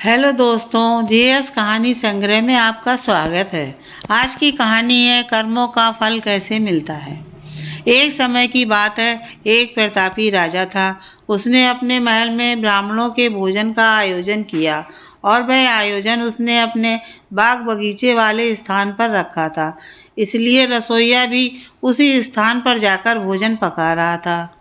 Hello दोस्तों, GS कहानी संग्रह में आपका स्वागत है। आज की कहानी है कर्मों का फल कैसे मिलता है। एक समय की बात है, एक प्रतापी राजा था। उसने अपने महल में ब्राह्मणों के भोजन का आयोजन किया और वह आयोजन उसने अपने बाग बगीचे वाले स्थान पर रखा था। इसलिए रसोइया भी उसी स्थान पर जाकर भोजन पका रहा था।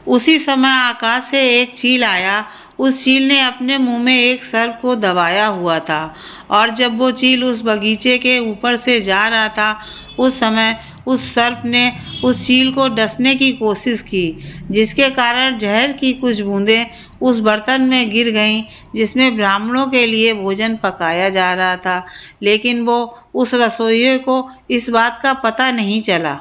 उसी समय आकाश से एक चील आया। उस चील ने अपने मुंह में एक सर्प को दबाया हुआ था और जब वो चील उस बगीचे के ऊपर से जा रहा था, उस समय उस सर्प ने उस चील को डसने की कोशिश की, जिसके कारण जहर की कुछ बूंदें उस बर्तन में गिर गईं जिसमें ब्राह्मणों के लिए भोजन पकाया जा रहा था। लेकिन वो उस रसोइये को इस बात का पता नहीं चला।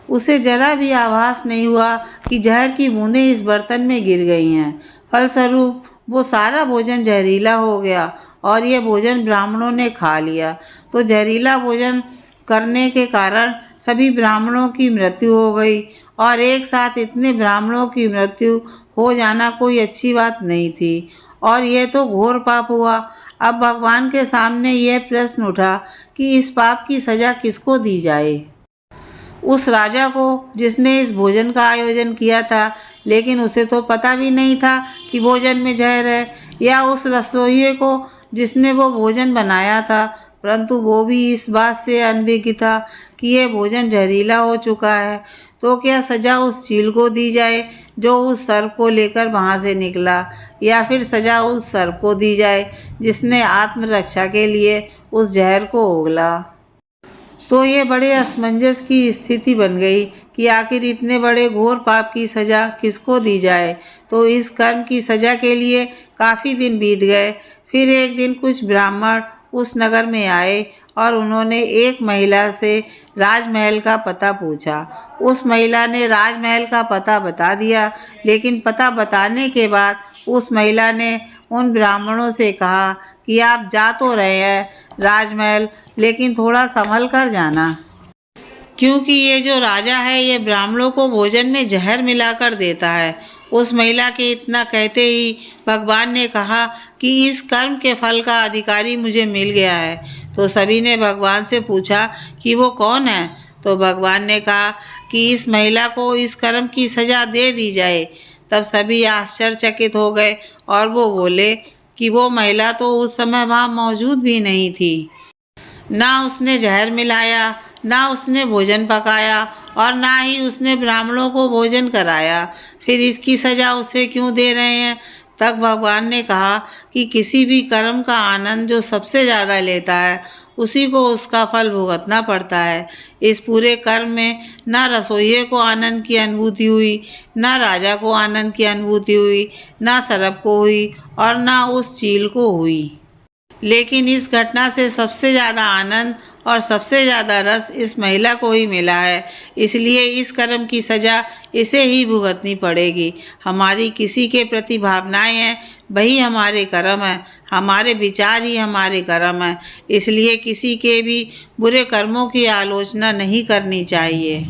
उसे जरा भी आभास नहीं हुआ कि जहर की बूंदें इस बर्तन में गिर गई हैं। फलस्वरूप वो सारा भोजन जहरीला हो गया और ये भोजन ब्राह्मणों ने खा लिया। तो जहरीला भोजन करने के कारण सभी ब्राह्मणों की मृत्यु हो गई और एक साथ इतने ब्राह्मणों की मृत्यु हो जाना कोई अच्छी बात नहीं थी और यह तो घोर पाप हुआ। अब भगवान के सामने यह प्रश्न उठा कि इस पाप की सजा किसको दी जाए। उस राजा को जिसने इस भोजन का आयोजन किया था, लेकिन उसे तो पता भी नहीं था कि भोजन में जहर है, या उस रसोइये को जिसने वो भोजन बनाया था, परंतु वो भी इस बात से अनभिज्ञ था कि यह भोजन जहरीला हो चुका है। तो क्या सज़ा उस चील को दी जाए जो उस सर्प को लेकर वहाँ से निकला, या फिर सज़ा उस सर्प को दी जाए जिसने आत्मरक्षा के लिए उस जहर को उगला। तो ये बड़े असमंजस की स्थिति बन गई कि आखिर इतने बड़े घोर पाप की सज़ा किसको दी जाए। तो इस कर्म की सज़ा के लिए काफ़ी दिन बीत गए। फिर एक दिन कुछ ब्राह्मण उस नगर में आए और उन्होंने एक महिला से राजमहल का पता पूछा। उस महिला ने राजमहल का पता बता दिया, लेकिन पता बताने के बाद उस महिला ने उन ब्राह्मणों से कहा कि आप जा तो रहे हैं राजमहल, लेकिन थोड़ा संभल कर जाना, क्योंकि ये जो राजा है ये ब्राह्मणों को भोजन में जहर मिलाकर देता है। उस महिला के इतना कहते ही भगवान ने कहा कि इस कर्म के फल का अधिकारी मुझे मिल गया है। तो सभी ने भगवान से पूछा कि वो कौन है। तो भगवान ने कहा कि इस महिला को इस कर्म की सज़ा दे दी जाए। तब सभी आश्चर्यचकित हो गए और वो बोले कि वो महिला तो उस समय वहाँ मौजूद भी नहीं थी। ना उसने जहर मिलाया, ना उसने भोजन पकाया और ना ही उसने ब्राह्मणों को भोजन कराया। फिर इसकी सज़ा उसे क्यों दे रहे हैं। तब भगवान ने कहा कि किसी भी कर्म का आनंद जो सबसे ज़्यादा लेता है उसी को उसका फल भुगतना पड़ता है। इस पूरे कर्म में ना रसोइये को आनंद की अनुभूति हुई, ना राजा को आनंद की अनुभूति हुई, ना सर्प को हुई और ना उस चील को हुई। लेकिन इस घटना से सबसे ज़्यादा आनंद और सबसे ज़्यादा रस इस महिला को ही मिला है। इसलिए इस कर्म की सज़ा इसे ही भुगतनी पड़ेगी। हमारी किसी के प्रति भावनाएं हैं, वही हमारे कर्म हैं। हमारे विचार ही हमारे कर्म हैं। इसलिए किसी के भी बुरे कर्मों की आलोचना नहीं करनी चाहिए।